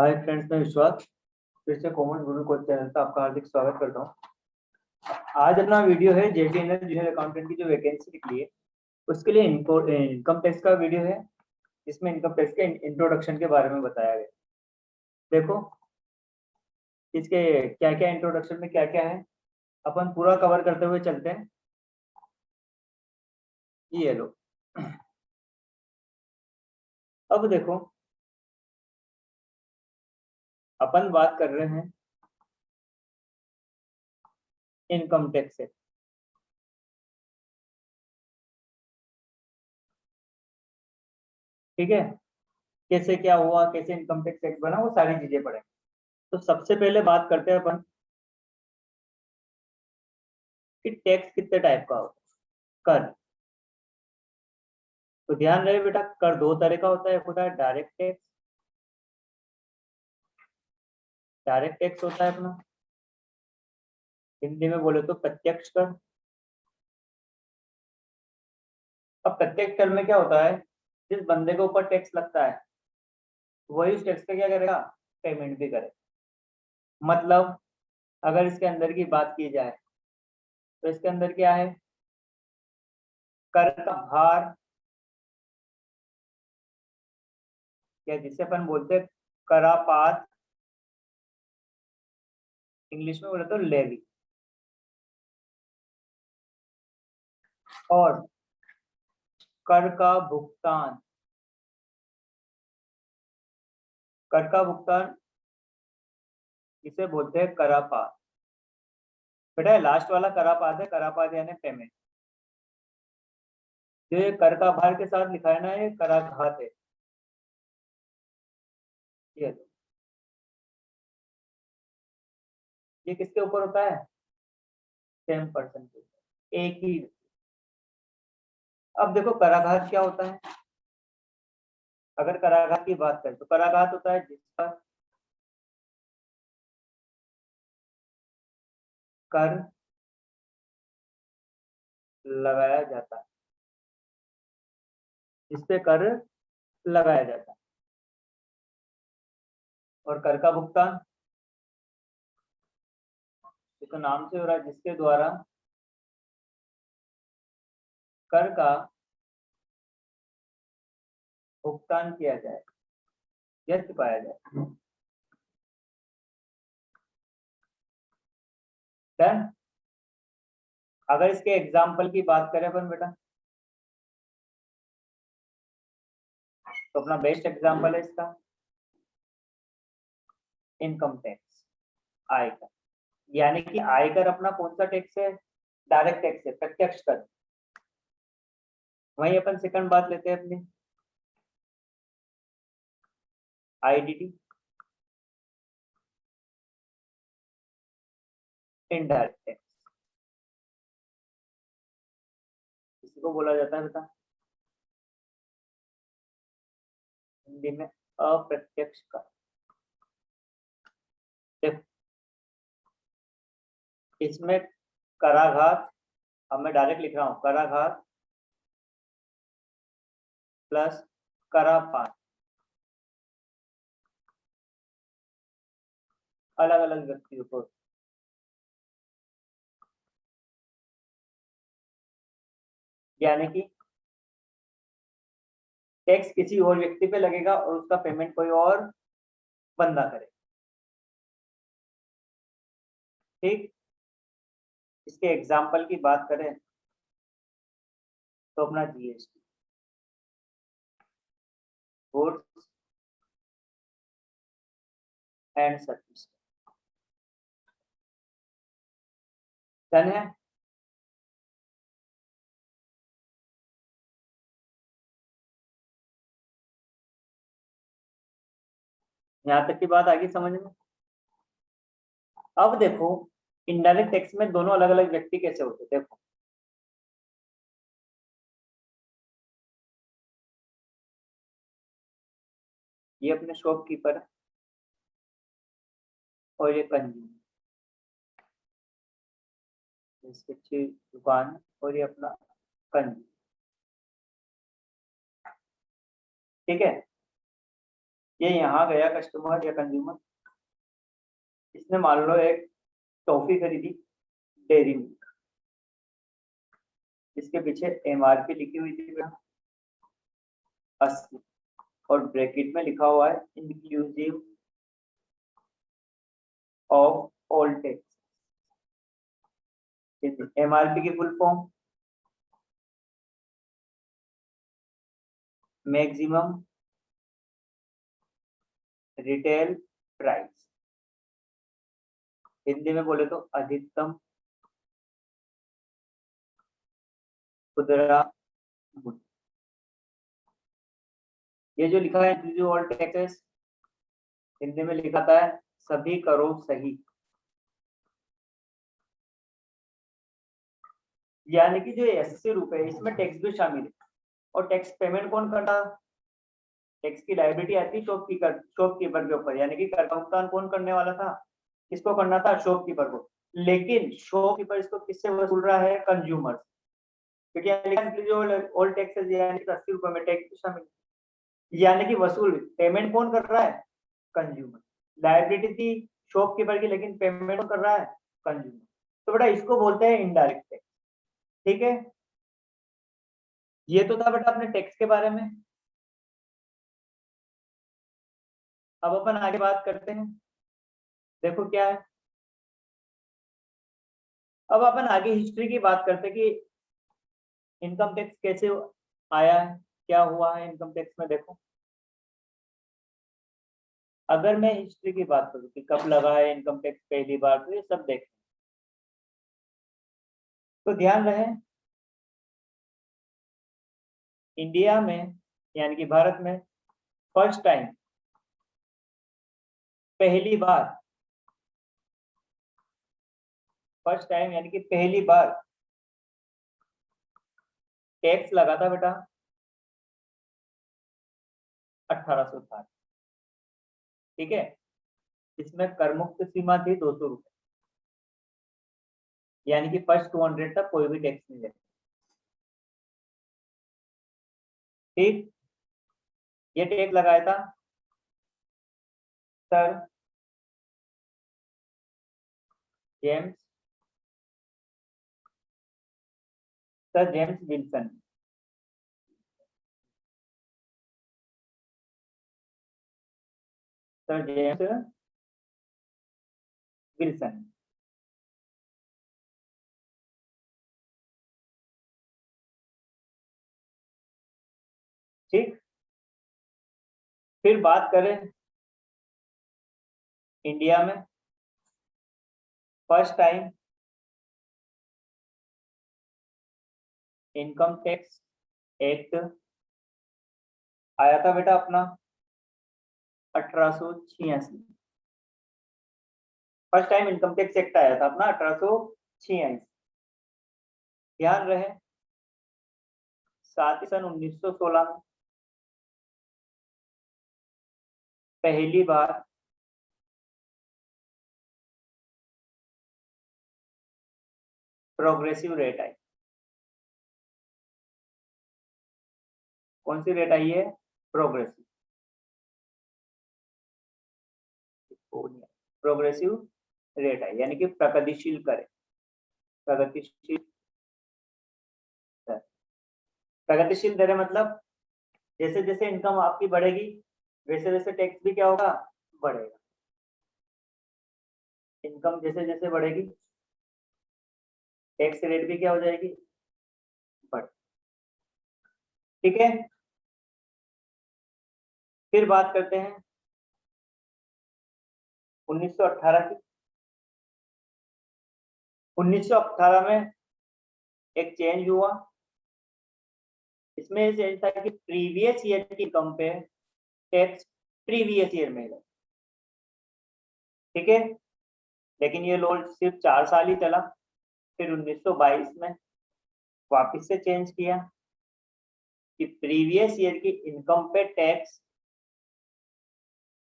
Hi friends, मैं विश्वास फिर से कॉमर्स गुरु कोच चैनल पर आपका हार्दिक स्वागत करता हूँ। आज अपना वीडियो है जेटीएनएल जूनियर अकाउंटेंट की जो वैकेंसी निकली है उसके लिए इनकम टैक्स का वीडियो है, जिसमें इनकम टैक्स के इंट्रोडक्शन के बारे में बताया गया। देखो इसके क्या क्या इंट्रोडक्शन में क्या क्या है, अपन पूरा कवर करते हुए चलते हैं। ये लो, अब देखो अपन बात कर रहे हैं इनकम टैक्स से। ठीक है, कैसे क्या हुआ, कैसे इनकम टैक्स एक्ट बना, वो सारी चीजें पढ़े। तो सबसे पहले बात करते हैं अपन कि टैक्स कितने टाइप का होता है। कर, तो ध्यान रहे बेटा, कर दो तरह का होता है। एक होता है डायरेक्ट टैक्स, डायरेक्ट टैक्स होता है अपना हिंदी में बोले तो प्रत्यक्ष कर। अब प्रत्यक्ष कर में क्या होता है, जिस बंदे के ऊपर टैक्स लगता है वही उस टैक्स का क्या करेगा, पेमेंट भी करे। मतलब अगर इसके अंदर की बात की जाए तो इसके अंदर क्या है, कर का भार, या जिसे अपन बोलते हैं करापात, इंग्लिश में बोले तो लेवी, और कर का भुगतान। कर का भुगतान इसे बोलते हैं करापात। बेटा लास्ट वाला करापात है, करापात यानी पेमेंट। जो ये कर का भार के साथ लिखा है ना, ये कराघात है। ये ये किसके ऊपर होता है, 10% के ऊपर, एक ही। अब देखो कराघात क्या होता है। अगर कराघात की बात करें तो कराघात होता है जिस पर कर लगाया जाता है, जिस पे कर लगाया जाता है। और कर का भुगतान ये तो नाम से हो रहा है, जिसके द्वारा कर का भुगतान किया जाए या चुकाया जाए। डन। अगर इसके एग्जाम्पल की बात करें अपन बेटा, तो अपना बेस्ट एग्जाम्पल है इसका इनकम टैक्स, आयकर। यानी कि आयकर अपना कौन सा टैक्स है, डायरेक्ट टैक्स है, प्रत्यक्ष कर। वहीं अपन सेकंड बात लेते हैं अपनी आईडीटी, इनडायरेक्ट टैक्स। इसी को बोला जाता है बेटा हिंदी में अप्रत्यक्ष कर। देखो इसमें कराघात, अब मैं डायरेक्ट लिख रहा हूँ, कराघात प्लस करापात, अलग अलग व्यक्तियों को। यानी कि टैक्स किसी और व्यक्ति पे लगेगा और उसका पेमेंट कोई और बंदा करे। ठीक, इसके एग्जाम्पल की बात करें तो अपना GST, goods and service, done है। यहाँ तक की बात आगे समझ में। अब देखो इनडायरेक्ट टैक्स में दोनों अलग अलग व्यक्ति कैसे होते, देखो ये अपने शॉपकीपर और ये कंज्यूमर, इसकी अच्छी दुकान और ये अपना कंज्यूमर। ठीक है, ये यहाँ गया कस्टमर या कंज्यूमर, इसने मान लो एक टॉफी खरीदी डेयरी मिल्क, इसके पीछे MRP लिखी हुई थी 80 और ब्रैकेट में लिखा हुआ है inclusive of all tax. MRP की full form maximum retail price, Hindi में बोले तो अधिकतम खुदरा मूल्य। ये जो लिखा है इंक्लूसिव ऑल टैक्सेस, हिंदी में लिखा था है सभी करो सही, यानी कि जो 80 रुपए इसमें टैक्स भी शामिल है। और टैक्स पेमेंट कौन करता, टैक्स की लायबिलिटी आती है शॉपकीपर के ऊपर, यानी कि कर का भुगतान कौन करने वाला था, किसको करना था, शॉपकीपर को। लेकिन शॉपकीपर इसको किससे वसूल रहा है, कंज्यूमर, क्योंकि जो ऑल टैक्सेस यानी 80 रुपए में टैक्स शामिल, यानी कि वसूल पेमेंट कौन कर रहा है, कंज्यूमर। लायबिलिटी थी शॉपकीपर की, लेकिन पेमेंट कौन कर रहा है, कंज्यूमर। तो बेटा इसको बोलते हैं इनडायरेक्ट टैक्स। ठीक है, ये तो था बेटा अपने टैक्स के बारे में। अब अपन आगे बात करते हैं, देखो क्या है। अब अपन आगे हिस्ट्री की बात करते हैं कि इनकम टैक्स कैसे आया है, क्या हुआ है इनकम टैक्स में। देखो अगर मैं हिस्ट्री की बात करूं कि कब लगा है इनकम टैक्स पहली बार, तो ये सब देखें तो ध्यान रहे, इंडिया में यानी कि भारत में फर्स्ट टाइम पहली बार, फर्स्ट टाइम यानी कि पहली बार टैक्स लगा था बेटा 1860। ठीक है, इसमें कर मुक्त सीमा थी 200 रुपए, यानी कि फर्स्ट 200 तक कोई भी टैक्स नहीं लगता। ठीक, ये टैक्स लगाया था sir James Wilson. Sir James Wilson. ठीक, फिर बात करें इंडिया में first time income tax act आया था बेटा अपना 1886। First time income tax act आया था अपना 1886। ध्यान रहे साथ ही सन 1916 में पहली बार प्रोग्रेसिव रेट आई। कौन सी रेट आई है, प्रोग्रेसिव, प्रोग्रेसिव रेट आई यानी कि प्रगतिशील करे, प्रगतिशील दर। प्रगतिशील दर मतलब जैसे जैसे इनकम आपकी बढ़ेगी वैसे वैसे टैक्स भी क्या होगा, बढ़ेगा। इनकम जैसे जैसे बढ़ेगी टैक्स रेट भी क्या हो जाएगी, बढ़। ठीक है, फिर बात करते हैं 1918 की। 1918 में एक चेंज हुआ, इसमें ये चेंज था कि प्रीवियस ईयर की इनकम पे टैक्स प्रीवियस ईयर में लगा। ठीक है, लेकिन ये लॉ सिर्फ 4 साल ही चला, फिर 1922 में वापस से चेंज किया कि प्रीवियस ईयर की इनकम पे टैक्स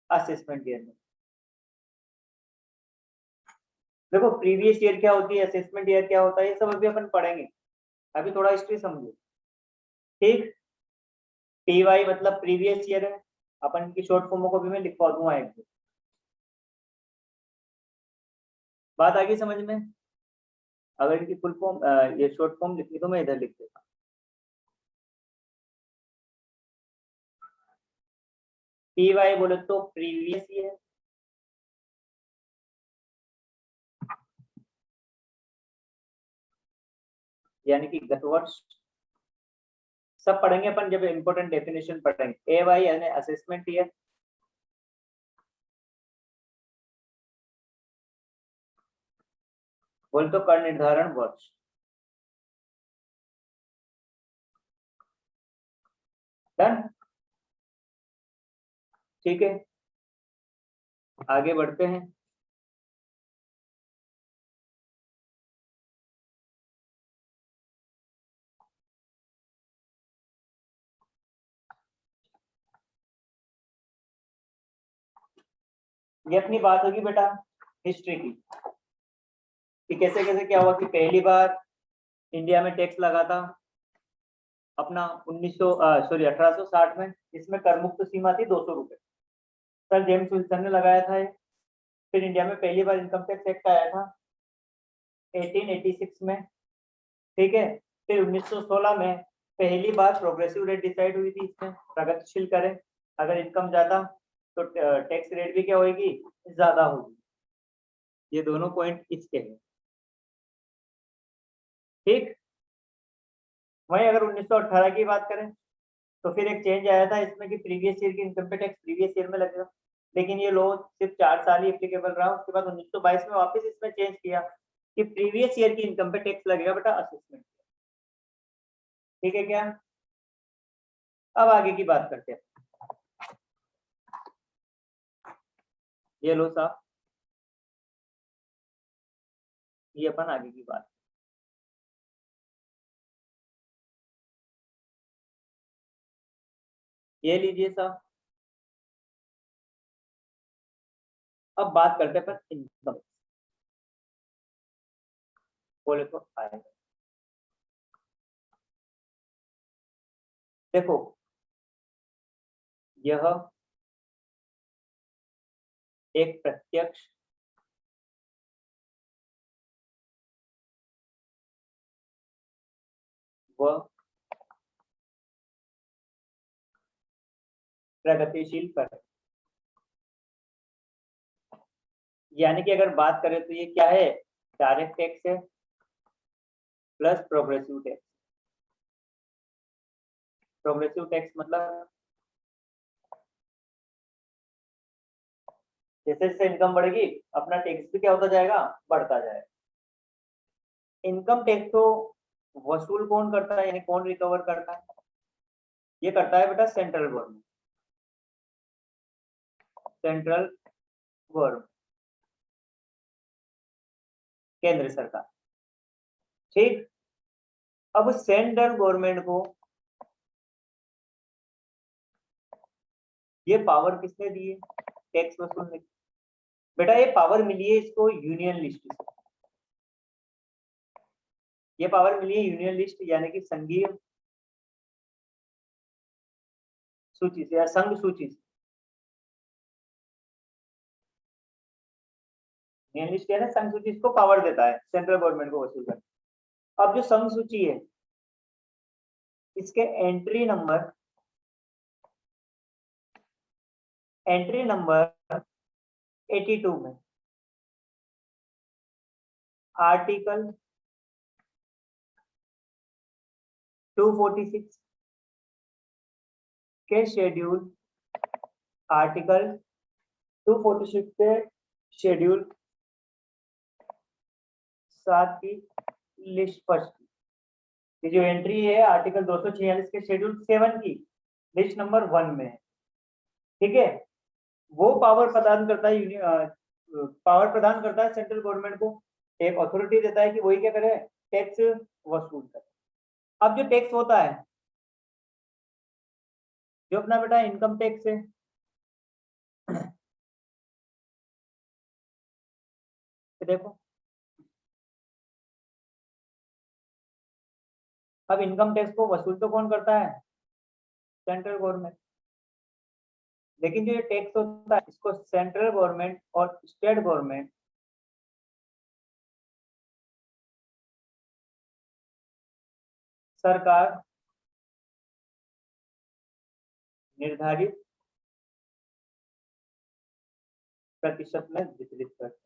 असेसमेंट ईयर में। देखो प्रीवियस ईयर क्या होती है, असेसमेंट ईयर क्या होता है, ये सब अभी अपन पढ़ेंगे, अभी थोड़ा हिस्ट्री समझो। ठीक, PY मतलब प्रीवियस ईयर है, अपन इनकी शॉर्ट फॉर्मों को भी मैं लिखवा दूंगा एक दो। बात आ गई समझ में? अगर इनकी फुल फॉर्म ये शॉर्ट फॉर्म लिखनी तो मैं इधर लिख देता। PY बोले तो प्रीवियस ईयर, यानी कि गत वर्ष। सब पढ़ेंगे अपन जब इंपॉर्टेंट डेफिनेशन पढ़ेंगे। AY यानी असेसमेंट ईयर, बोल तो कर निर्धारण वर्ष। डन, ठीक है, आगे बढ़ते हैं। ये अपनी बात होगी बेटा हिस्ट्री की, कि कैसे कैसे क्या हुआ कि पहली बार इंडिया में टैक्स लगा था अपना 1860 में। इसमें कर मुक्त सीमा थी 200 रुपए। सर जेम्स विल्सन ने लगाया था ये। फिर इंडिया में पहली बार इनकम टैक्स एक्ट आया था 1886 में, ठीक है। फिर 1916 में पहली बार प्रोग्रेसिव रेट डिसाइड हुई थी, इसमें प्रगतिशील करें, अगर इनकम ज्यादा तो टैक्स रेट भी क्या होगी, ज्यादा होगी। ये दोनों पॉइंट इसके हैं, ठीक। वहीं अगर 1918 की बात करें तो फिर एक चेंज आया था इसमें कि प्रीवियस ईयर की इनकम पे टैक्स प्रीवियस ईयर में लगेगा, लेकिन ये लॉ सिर्फ 4 साल ही एप्लीकेबल रहा। उसके बाद 1922 में वापस इसमें चेंज किया कि प्रीवियस ईयर की इनकम पे टैक्स लगेगा बेटा असेसमेंट, ठीक है क्या। अब आगे की बात करते हैं। ये लो साहब, ये अपन आगे की बात, ये लीजिए साहब। अब बात करते हैं अपन इनकम, बोले तो आएगा। देखो यह एक प्रत्यक्ष व प्रगतिशील कर, यानी कि अगर बात करें तो ये क्या है, डायरेक्ट टैक्स है plus progressive tax. Progressive tax मतलब जैसे जैसे इनकम बढ़ेगी अपना टैक्स भी क्या होता जाएगा, बढ़ता जाएगा। इनकम टैक्स को वसूल कौन करता है, यानी कौन रिकवर करता है, ये करता है बेटा सेंट्रल गवर्नमेंट। सेंट्रल गवर्नमेंट, केंद्र सरकार, ठीक। अब सेंट्रल गवर्नमेंट को ये पावर किसने दी है, टैक्स वसूलने की। बेटा ये पावर मिली है इसको यूनियन लिस्ट से। ये पावर मिली है यूनियन लिस्ट यानी कि संघीय सूची से या संघ सूची से। यूनियन लिस्ट है ना, संघ सूची इसको पावर देता है सेंट्रल गवर्नमेंट को वसूल करने। अब जो संघ सूची है इसके एंट्री नंबर 82 में आर्टिकल 246 के शेड्यूल, आर्टिकल 246 के शेड्यूल 7 की लिस्ट फर्स्ट, ये जो एंट्री है आर्टिकल 246 के शेड्यूल 7 की लिस्ट नंबर 1 में है, ठीक है। वो पावर प्रदान करता है पावर प्रदान करता है सेंट्रल गवर्नमेंट को, एक अथॉरिटी देता है कि वही क्या करे, टैक्स वसूल करे। अब जो टैक्स होता है जो अपना बेटा इनकम टैक्स है, तो देखो अब इनकम टैक्स को वसूल तो कौन करता है, सेंट्रल गवर्नमेंट। लेकिन जो ये टैक्स होता है इसको सेंट्रल गवर्नमेंट और स्टेट गवर्नमेंट सरकार निर्धारित प्रतिशत में वितरित करते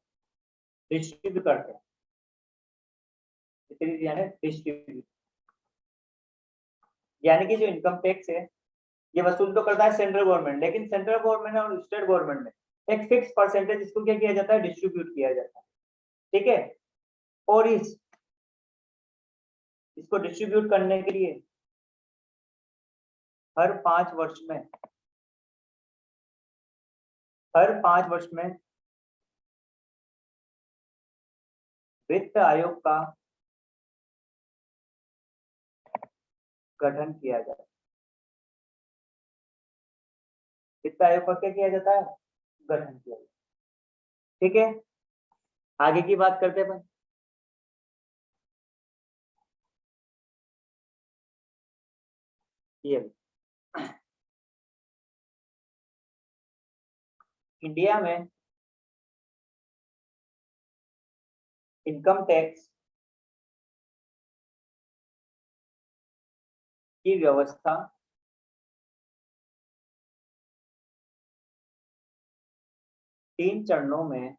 डिस्ट्रीब्यूट करते हैं। वितरित यानी डिस्ट्रीब्यूट, यानी कि जो इनकम टैक्स है ये वसूल तो करता है सेंट्रल गवर्नमेंट, लेकिन सेंट्रल गवर्नमेंट और स्टेट गवर्नमेंट में एक फिक्स परसेंटेज इसको क्या किया जाता है, डिस्ट्रीब्यूट किया जाता है। ठीक है, और इसको डिस्ट्रीब्यूट करने के लिए हर 5 वर्ष में वित्त आयोग का गठन किया जाता है। वित्त आयोग का क्या किया जाता है, गठन किया जाता है। ठीक है, आगे की बात करते हैं। ये इंडिया में इनकम टैक्स की व्यवस्था 3 चरणों में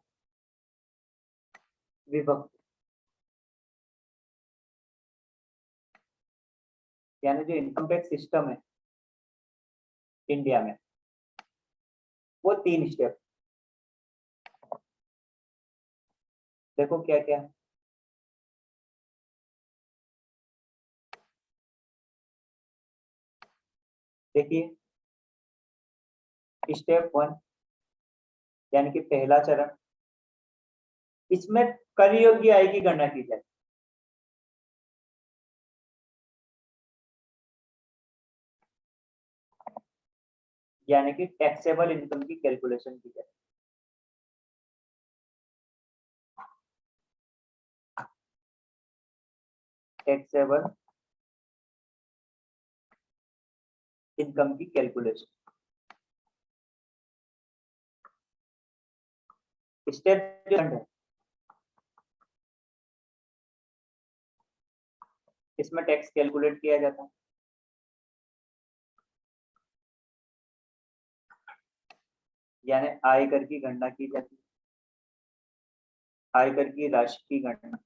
विभक्त, यानी जो इनकम टैक्स सिस्टम है इंडिया में वो 3 स्टेप। देखो क्या क्या, देखिए स्टेप 1 यानी कि पहला चरण, इसमें कर योग्य आय की गणना की जाए। यानी कि टैक्सेबल इनकम की कैलकुलेशन की जाए। टैक्सेबल इनकम की कैलकुलेशन। स्टेप है, इसमें टैक्स कैलकुलेट किया जाता है। यानी आयकर की गणना की जाती है, आयकर की राशि की गणना।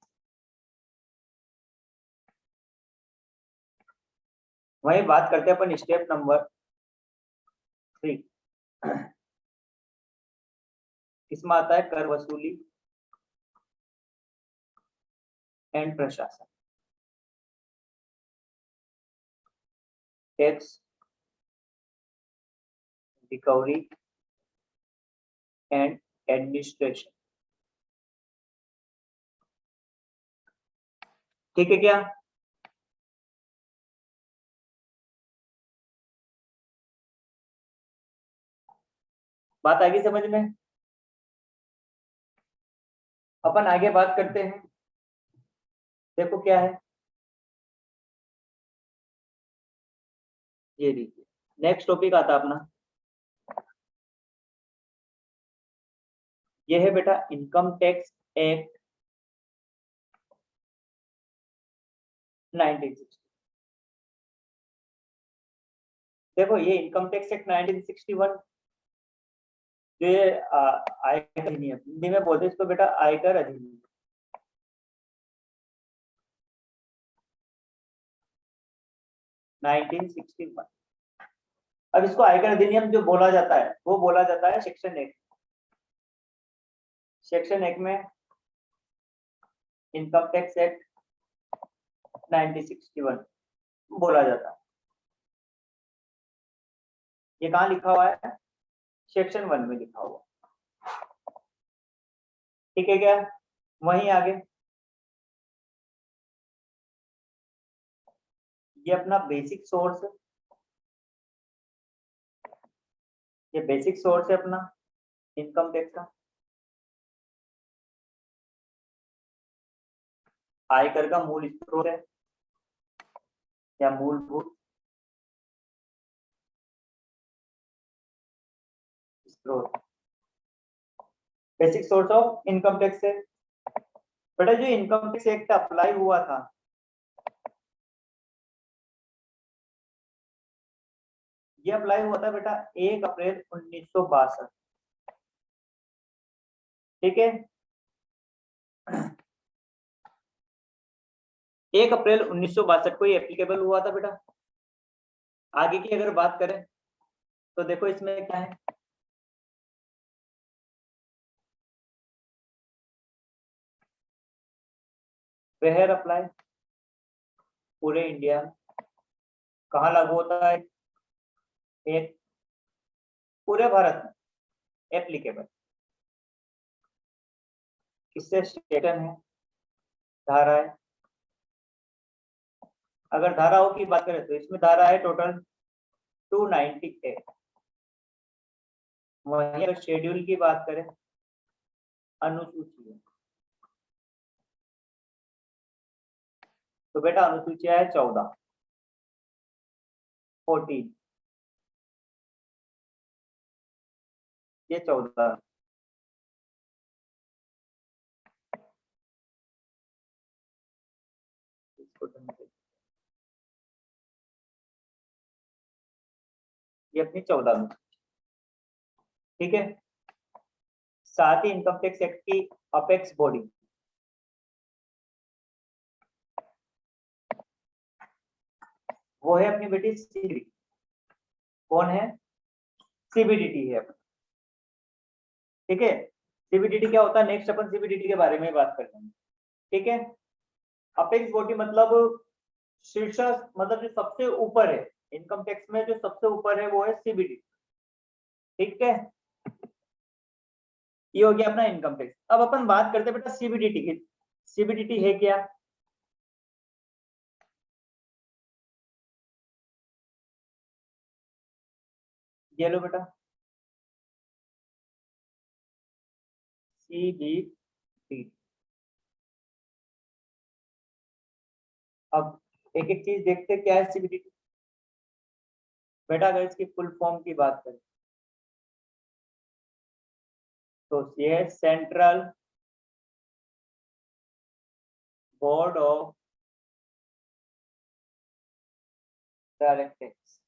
वही बात करते हैं अपन स्टेप नंबर 3। इसमें आता है कर वसूली एंड प्रशासन, टैक्स रिकवरी एंड एडमिनिस्ट्रेशन। ठीक है क्या, बात आगे समझ में। अपन आगे बात करते हैं। देखो क्या है, ये देखिए नेक्स्ट टॉपिक आता अपना, ये है बेटा इनकम टैक्स एक्ट 1960। देखो ये इनकम टैक्स एक्ट 1961 जो ये आयकर अधिनियम, हिंदी में बोलते हैं इसको बेटा आयकर अधिनियम। नाइनटीन 1961। अब इसको आयकर अधिनियम जो बोला जाता है वो बोला जाता है सेक्शन 1। सेक्शन 1 में इनकम टैक्स एक्ट 1961 बोला जाता है। ये कहाँ लिखा हुआ है, सेक्शन 1 में लिखा हुआ। ठीक है क्या, वहीं आगे ये अपना बेसिक सोर्स है, ये बेसिक सोर्स है अपना इनकम टैक्स का। आयकर का मूल स्रोत है या मूलभूत स्रोत, basic source of income tax है। बेटा जो इनकम टैक्स एक्ट अप्लाई हुआ था, ये अप्लाई हुआ था बेटा 1 अप्रैल 1962, ठीक है। 1 अप्रैल 1962 को ये एप्लीकेबल हुआ था बेटा। आगे की अगर बात करें तो देखो इसमें क्या है, वेयर अप्लाई पूरे इंडिया में, कहाँ लागू होता है, एक पूरे भारत में एप्लीकेबल, किससे स्टेटन है, धारा है। अगर धाराओं की बात करें तो इसमें धारा है टोटल 298। वहीं अगर शेड्यूल की बात करें, अनुसूची है, तो बेटा अनुसूची है 14, ये 14। ये अपनी 14 में, ठीक है। साथ ही इनकम टैक्स एक्ट की अपेक्स बॉडी, वो है अपनी बेटी सीबीडी। कौन है, सीबीडीटी है, ठीक है। सीबीडीटी क्या होता है, नेक्स्ट अपन सीबीडीटी के बारे में बात करते हैं, ठीक है। अपेक्स बॉडी मतलब शीर्ष, मतलब जो सबसे ऊपर है इनकम टैक्स में, जो सबसे ऊपर है वो है सीबीडीटी, ठीक है। ये हो गया अपना इनकम टैक्स। अब अपन बात करते हैं बेटा सीबीडीटी की। सीबीडीटी है क्या, ये लो बेटा, सीबीडी। अब एक एक चीज देखते क्या है सीबीडीटी। बेटा अगर इसकी फुल फॉर्म की बात करें तो ये है central board of direct tax,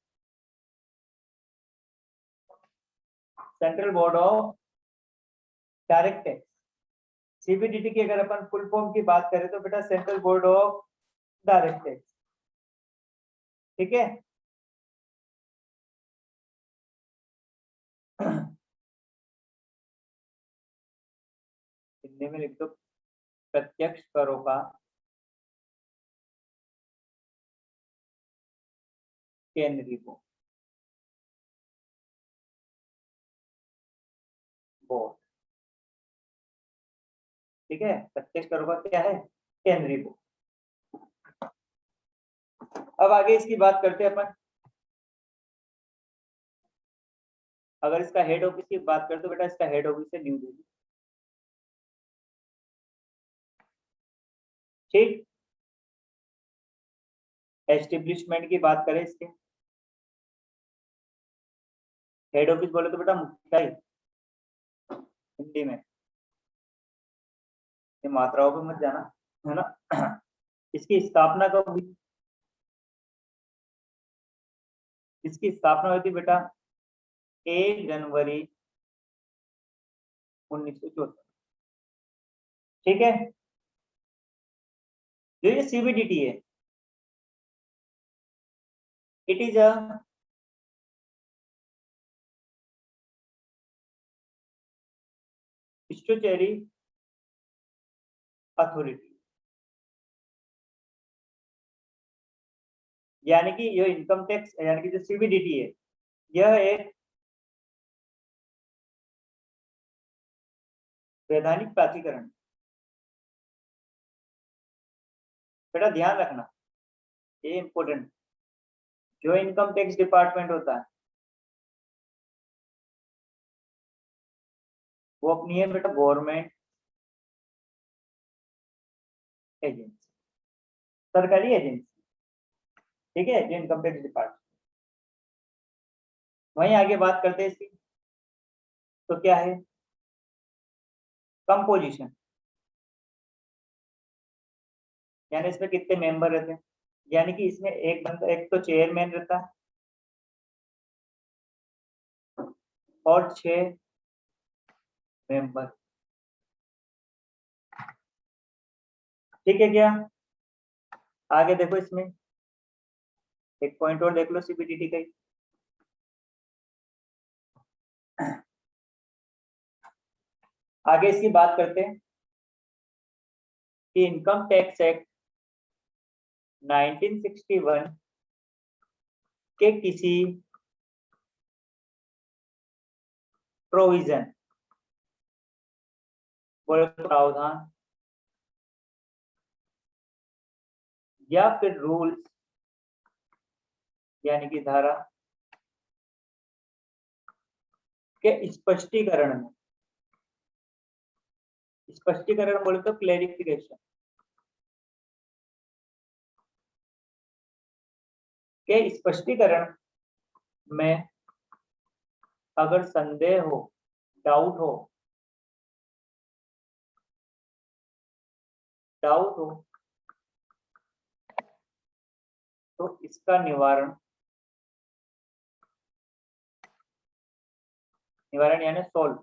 central board of direct tax. CBDT की अगर अपन फुल फॉर्म की बात करें तो बेटा central board of direct tax, ठीक है। हिंदी में लिख दो प्रत्यक्ष करों का केंद्रीय बोर्ड, ठीक है। प्रत्यक्ष करों का क्या है, केंद्रीय बोर्ड। अब आगे इसकी बात करते हैं अपन। अगर इसका हेड ऑफिस की बात करें तो बेटा इसका हेड ऑफिस है न्यू दिल्ली, ठीक। एस्टेब्लिशमेंट की बात करें इसके, हेड ऑफिस बोले तो बेटा मुख्यालय, हिंदी में, ये मात्राओं पे मत जाना, है ना। इसकी स्थापना कब हुई, इसकी स्थापना हुई थी बेटा 1 जनवरी 1964, ठीक है। जो ये सीबीडीटी है, it is a statutory authority, यानी कि ये इनकम टैक्स यानी कि जो सीबीडीटी है, यह एक वैधानिक प्राधिकरण। बेटा ध्यान रखना, ये इंपॉर्टेंट, जो इनकम टैक्स डिपार्टमेंट होता है वो अपनी है बेटा गवर्नमेंट एजेंसी, सरकारी एजेंसी, ठीक है, जो इनकम टैक्स डिपार्टमेंट। वहीं आगे बात करते हैं इसकी, तो क्या है कंपोजिशन, यानी इसमें कितने मेंबर रहते हैं, यानी कि इसमें एक बंदा, एक तो चेयरमैन रहता है और 6 मेंबर। ठीक है क्या? आगे देखो, इसमें एक पॉइंट और देख लो सीबीडीटी का ही। आगे इसकी बात करते हैं कि इनकम टैक्स एक्ट 1961 के किसी प्रोविजन, प्रावधान या फिर रूल्स यानी कि धारा के स्पष्टीकरण में, स्पष्टीकरण बोले तो क्लेरिफिकेशन के स्पष्टीकरण में अगर संदेह हो, डाउट हो, तो इसका निवारण यानी सोल्व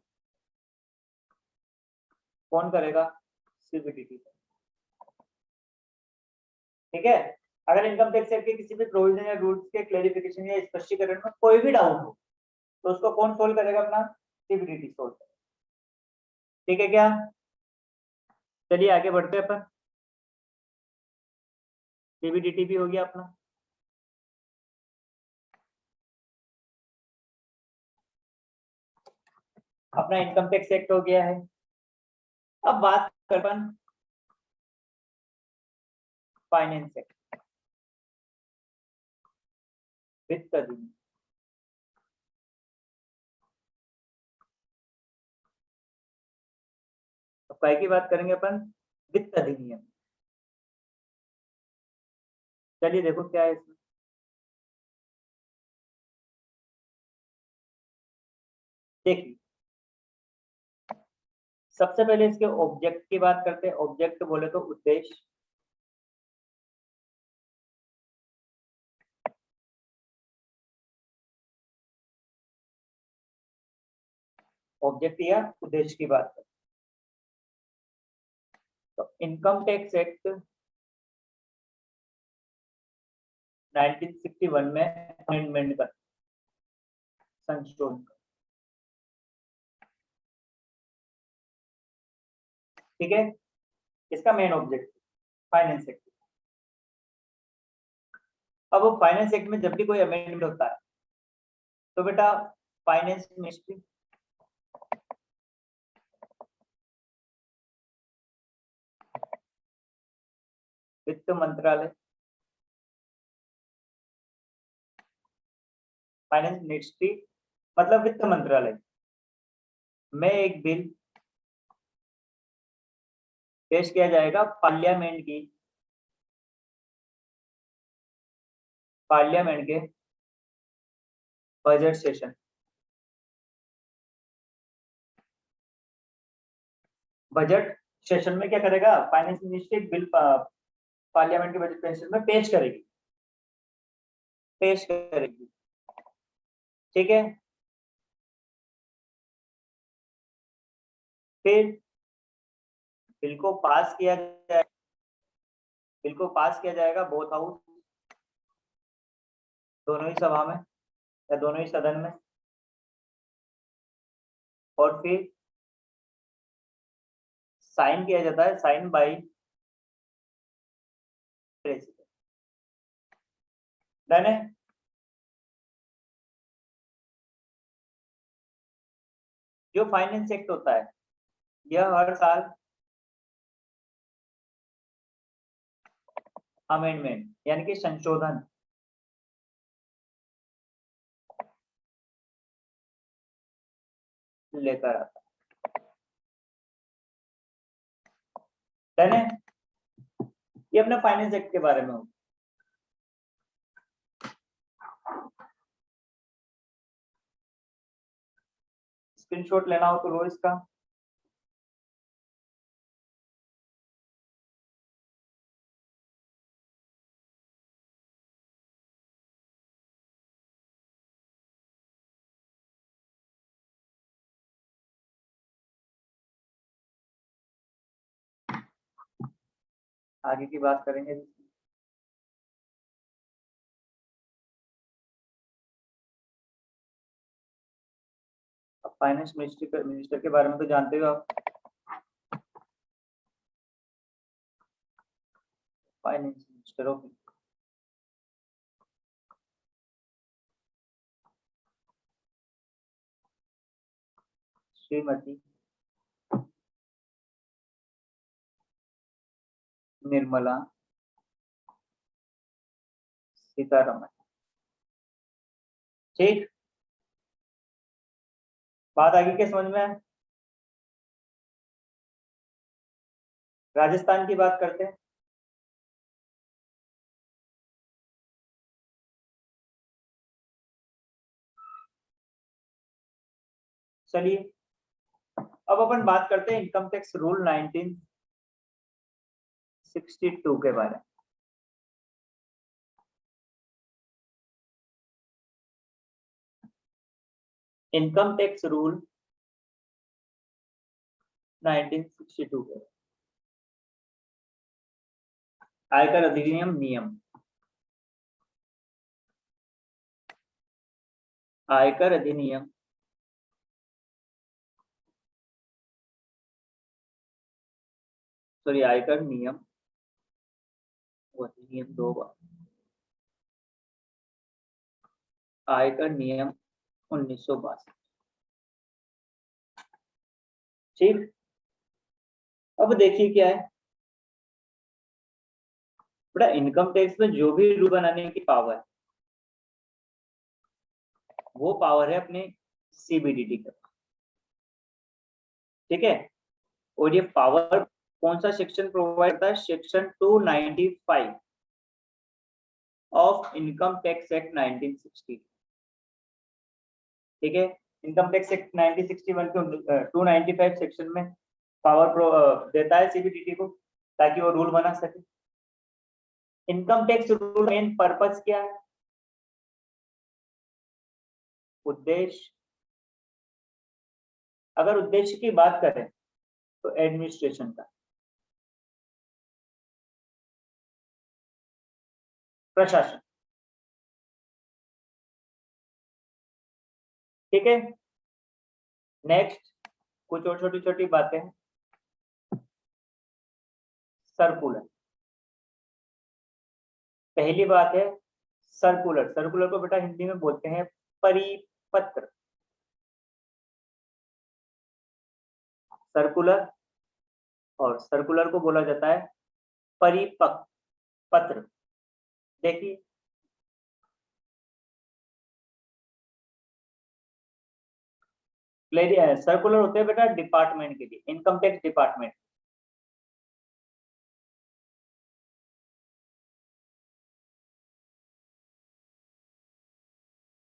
कौन करेगा? सीबीडीटी। ठीक है, अगर इनकम टैक्स एक्ट के किसी भी प्रोविजन या रूल्स के क्लेरिफिकेशन या स्पष्टीकरण में कोई भी डाउट हो तो उसको कौन सोल्व करेगा? अपना सीबीडीटी सोल्व करेगा। ठीक है क्या? चलिए आगे बढ़ते हैं अपन। सीबीडीटी भी हो गया अपना। अपना इनकम टैक्स एक्ट हो गया है। अब बात करते हैं फाइनेंस एक्ट, वित्त अधिनियम। तो काय की बात करेंगे अपन? वित्त अधिनियम। चलिए देखो क्या है इसमें। देखिए, सबसे पहले इसके ऑब्जेक्ट की बात करते हैं। ऑब्जेक्ट बोले तो उद्देश्य, ऑब्जेक्ट या उद्देश्य की बात करते हैं। तो इनकम टैक्स एक्ट 1961 में अमेंडमेंट कर, संशोधन। ठीक है, इसका मेन ऑब्जेक्ट फाइनेंस एक्ट। अब फाइनेंस एक्ट में जब भी कोई अमेंडमेंट होता है तो बेटा फाइनेंस मिनिस्ट्री, वित्त मंत्रालय, फाइनेंस मिनिस्ट्री मतलब वित्त मंत्रालय में एक बिल पेश किया जाएगा पार्लियामेंट के बजट सेशन। बजट सेशन में क्या करेगा? फाइनेंस मिनिस्ट्री बिल पार्लियामेंट के बजट सेशन में पेश करेगी। ठीक है, फिर बिल को पास किया जाएगा बोथ हाउस, दोनों ही सभा में या दोनों ही सदन में, और फिर साइन किया जाता है, साइन बाय प्रेसिडेंट। डन है। जो फाइनेंस एक्ट होता है यह हर साल अमेंडमेंट यानी कि संशोधन लेकर आता है। डन है। ये अपने फाइनेंस एक्ट के बारे में हो। स्क्रीनशॉट लेना हो तो लो इसका। आगे की बात करेंगे। फाइनेंस मिनिस्टर के बारे में तो जानते हो आप। Finance minister okay. Shrimati Nirmala Sitharaman. ठीक, बात आगे के समझ में है। राजस्थान की बात करते हैं। चलिए अब अपन बात करते हैं इनकम टैक्स रूल 1962 के बारे में। इनकम टैक्स रूल 1962 के आयकर अधिनियम नियम। आयकर अधिनियम सॉरी आयकर नियम अधिनियम 2 बार। आयकर नियम 1962। ठीक, अब देखिए क्या है बड़ा, इनकम टैक्स में जो भी रूल बनाने की पावर है वो पावर है अपने सीबीडीटी का। ठीक है, और ये पावर कौन सा सेक्शन प्रोवाइड करता है? Section 295 of income tax act 1960। ठीक है, इनकम टैक्स एक्ट 1961 के 295 सेक्शन में पावर देता है सीबीडीटी को ताकि वो रूल बना सके। Income tax rule main purpose क्या है? उद्देश्य, अगर उद्देश्य की बात करें तो एडमिनिस्ट्रेशन का, प्रशासन। ठीक है, नेक्स्ट कुछ और छोटी छोटी बातें हैं। सर्कुलर, पहली बात है सर्कुलर। सर्कुलर को बेटा हिंदी में बोलते हैं परिपत्र। सर्कुलर, और सर्कुलर को बोला जाता है परिपत्र। देखिए सर्कुलर होते हैं बेटा डिपार्टमेंट के लिए, इनकम टैक्स डिपार्टमेंट।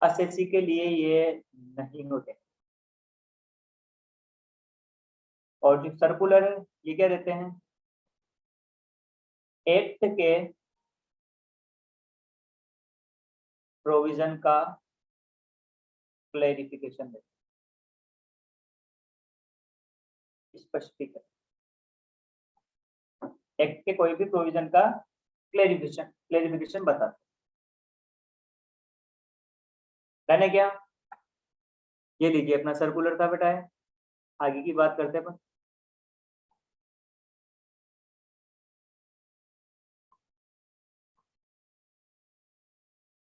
एसएससी के लिए ये नहीं होते। और जो सर्कुलर है ये क्या देते हैं? एक्ट के प्रोविजन का क्लैरिफिकेशन देते हैं, स्पष्टीकरण। एक्ट के कोई भी प्रोविजन का क्लैरिफिकेशन बताते हैं क्या? ये लीजिए अपना सर्कुलर का बेटा है। आगे की बात करते हैं अपन।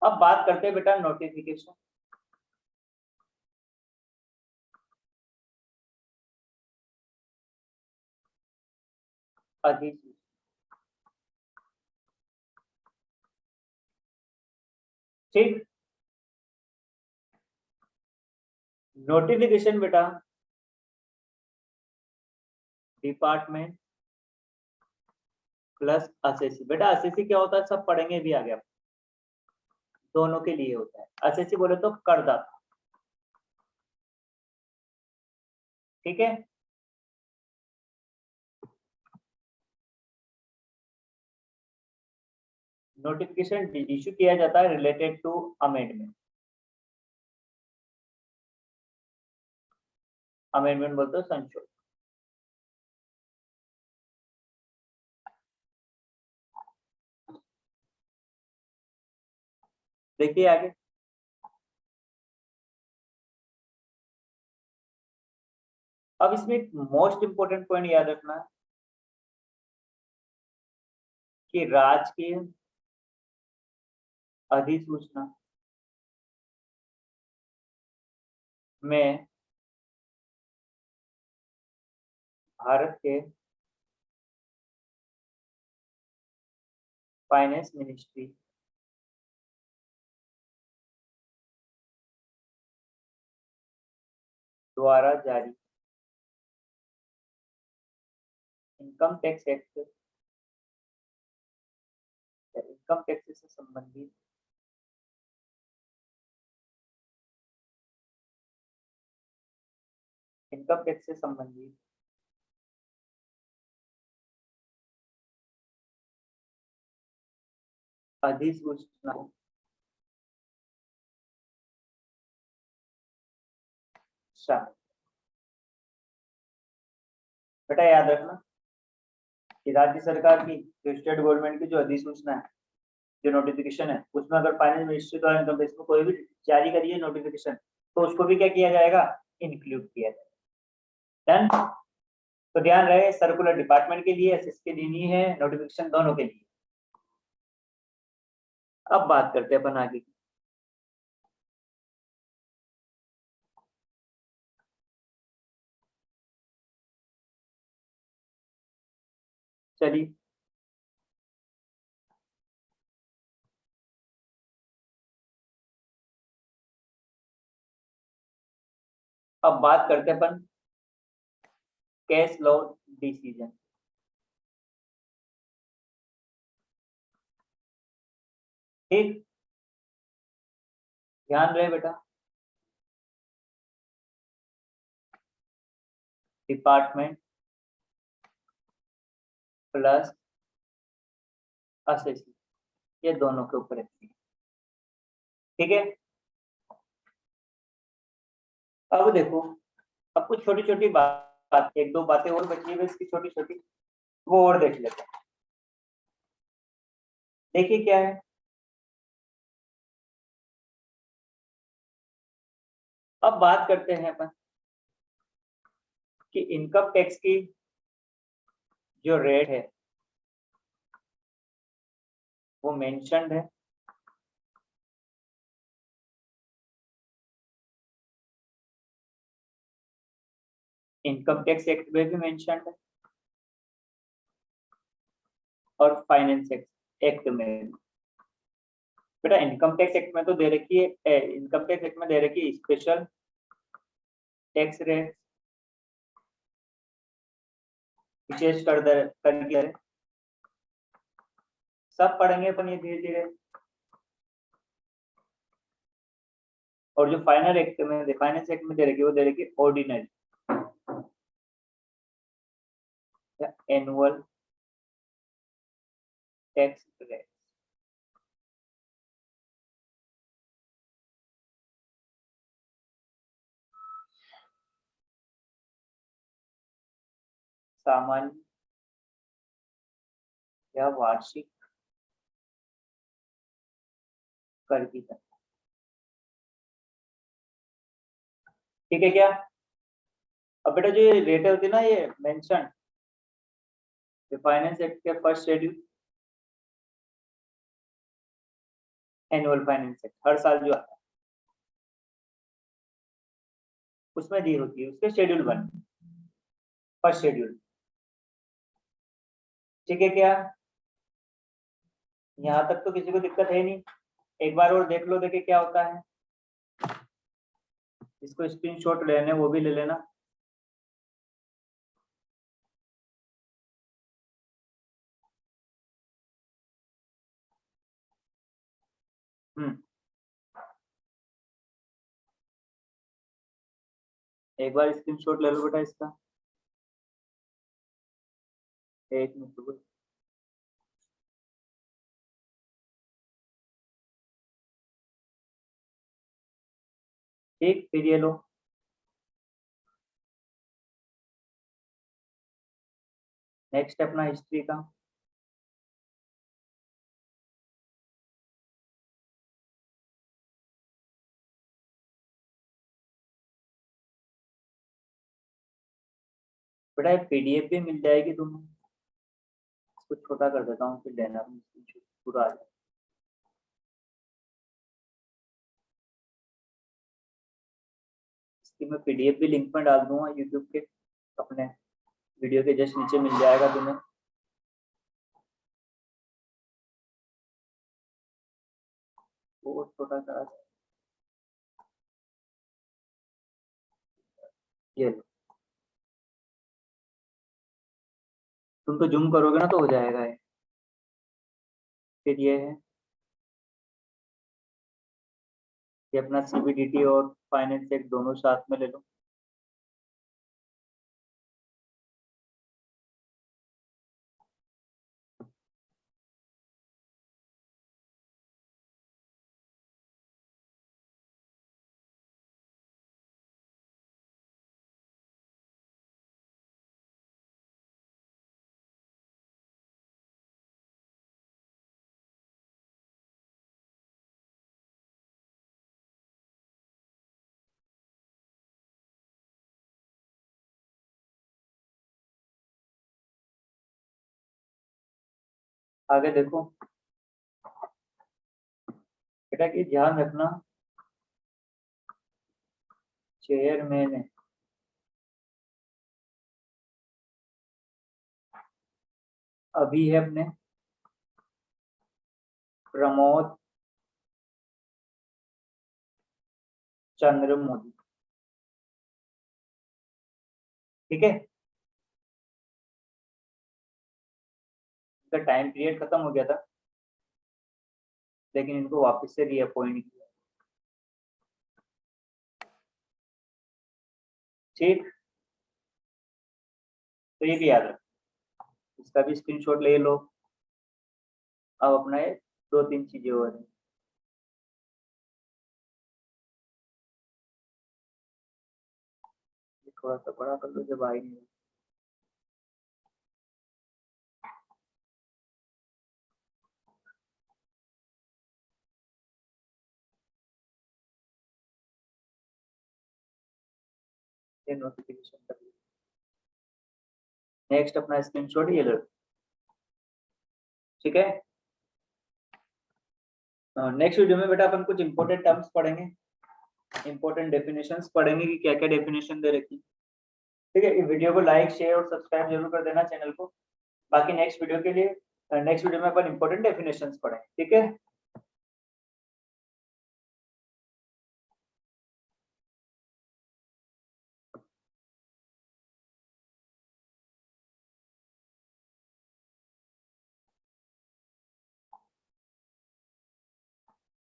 अब बात करते हैं बेटा नोटिफिकेशन। अधिसूचना, ठीक। नोटिफिकेशन बेटा डिपार्टमेंट प्लस एसएससी। बेटा एसएससी क्या होता है सब पढ़ेंगे भी आगे, दोनों के लिए होता है। एसएससी बोले तो करदाता, ठीक है। नोटिफिकेशन इशू किया जाता है रिलेटेड टू अमेंडमेंट। अमेंडमेंट बोलते हो संशोधन। देखिए आगे, अब इसमें एक मोस्ट इंपोर्टेंट पॉइंट याद रखना है कि राजकीय अधिसूचना में भारत के फाइनेंस मिनिस्ट्री द्वारा जारी income tax act, income tax से संबंधित इनकम टैक्स से संबंधित अधिसूचना शामिल। बेटा याद रखना कि राज्य सरकार की जो स्टेट गवर्नमेंट की जो अधिसूचना है, जो नोटिफिकेशन है, उसमें अगर फाइनेंस मिनिस्ट्री द्वारा इनकम टैक्स में कोई भी जारी करिए नोटिफिकेशन, तो उसको भी क्या किया जाएगा, इंक्लूड किया जाएगा। डन। तो ध्यान रहे, सर्कुलर डिपार्टमेंट के लिए, एसएस के लिए नहीं है, नोटिफिकेशन दोनों के लिए। अब बात करते हैं अपन आगे की। चलिए, अब बात करते हैं अपन कैश लॉ डिसीजन। ठीक, ध्यान रहे बेटा, डिपार्टमेंट प्लस असेसी, ये दोनों के ऊपर रहती है। ठीक है, अब देखो, अब कुछ छोटी छोटी बात, एक दो बातें और बची है इसकी छोटी छोटी, वो और देख लेते हैं। देखिए क्या है, अब बात करते हैं अपन कि इनकम टैक्स की जो रेट है वो मेंशन्ड है इनकम टैक्स एक्ट में भी मेंशन्ड है और फाइनेंस एक्ट में भी। बेटा इनकम टैक्स एक्ट में तो दे रखी है, इनकम टैक्स एक्ट में दे रखी है स्पेशल टैक्स रेट, विशेष कर दर, सब पढ़ेंगे अपन ये धीरे धीरे। और जो फाइनल एक्ट में, फाइनेंस एक्ट में दे रखी है, वो दे रखी है ऑर्डिनरी या एनुअल टैक्स रेट। सामान्य या वार्षिक कर की दर। ठीक है क्या, अब बेटा जो ये रेट होती है ना, ये मेंशन फाइनेंस एक्ट के first schedule, annual finance act हर साल जो आता है उसमें दी होती है, उसके शेड्यूल 1, फर्स्ट शेड्यूल। ठीक है क्या, यहाँ तक तो किसी को दिक्कत है नहीं। एक बार और देख लो, देखे क्या होता है। इसको स्क्रीनशॉट लेने वो भी ले लेना। हम्म, एक बार स्क्रीनशॉट ले लो बेटा इसका, एक मिनट रुको। ठीक, फिर ये लो, नेक्स्ट अपना हिस्ट्री का। बेटा ये पीडीएफ भी मिल जाएगी तुम्हें, इसको छोटा कर देता हूँ फिर लेना पूरा आ जाए। इसकी मैं पीडीएफ भी लिंक में डाल दूंगा यूट्यूब के, अपने वीडियो के जस्ट नीचे मिल जाएगा तुम्हें। बहुत छोटा सा ये लो। तुम तो जूम करोगे ना तो हो जाएगा ये। फिर ये अपना सीबीडीटी और फाइनेंस एक दोनों साथ में ले लो। आगे देखो बेटा कि ध्यान रखना, चेयरमैन है अभी है अपने प्रमोद चंद्र मोदी, ठीक है। इनका टाइम पीरियड खत्म हो गया था, लेकिन इनको वापस से रीअपॉइंट किया, ठीक। तो ये भी याद रख, इसका भी स्क्रीनशॉट ले लो। अब अपना ये 2-3 चीजें हो रही, थोड़ा सा बड़ा कर लो जब आई नहीं। ये नोटिफिकेशन कर लो। नेक्स्ट अपना स्क्रीनशॉट ये लो, ठीक है। नेक्स्ट वीडियो में बेटा अपन कुछ इंपॉर्टेंट टर्म्स पढ़ेंगे, इंपॉर्टेंट डेफिनेशंस पढ़ेंगे कि क्या क्या डेफिनेशन दे रखी, ठीक है। वीडियो को लाइक शेयर और सब्सक्राइब जरूर कर देना चैनल को। बाकी नेक्स्ट वीडियो के लिए नेक्स्ट वीडियो में अपन इंपॉर्टेंट डेफिनेशंस पढ़ेंगे, ठीक है।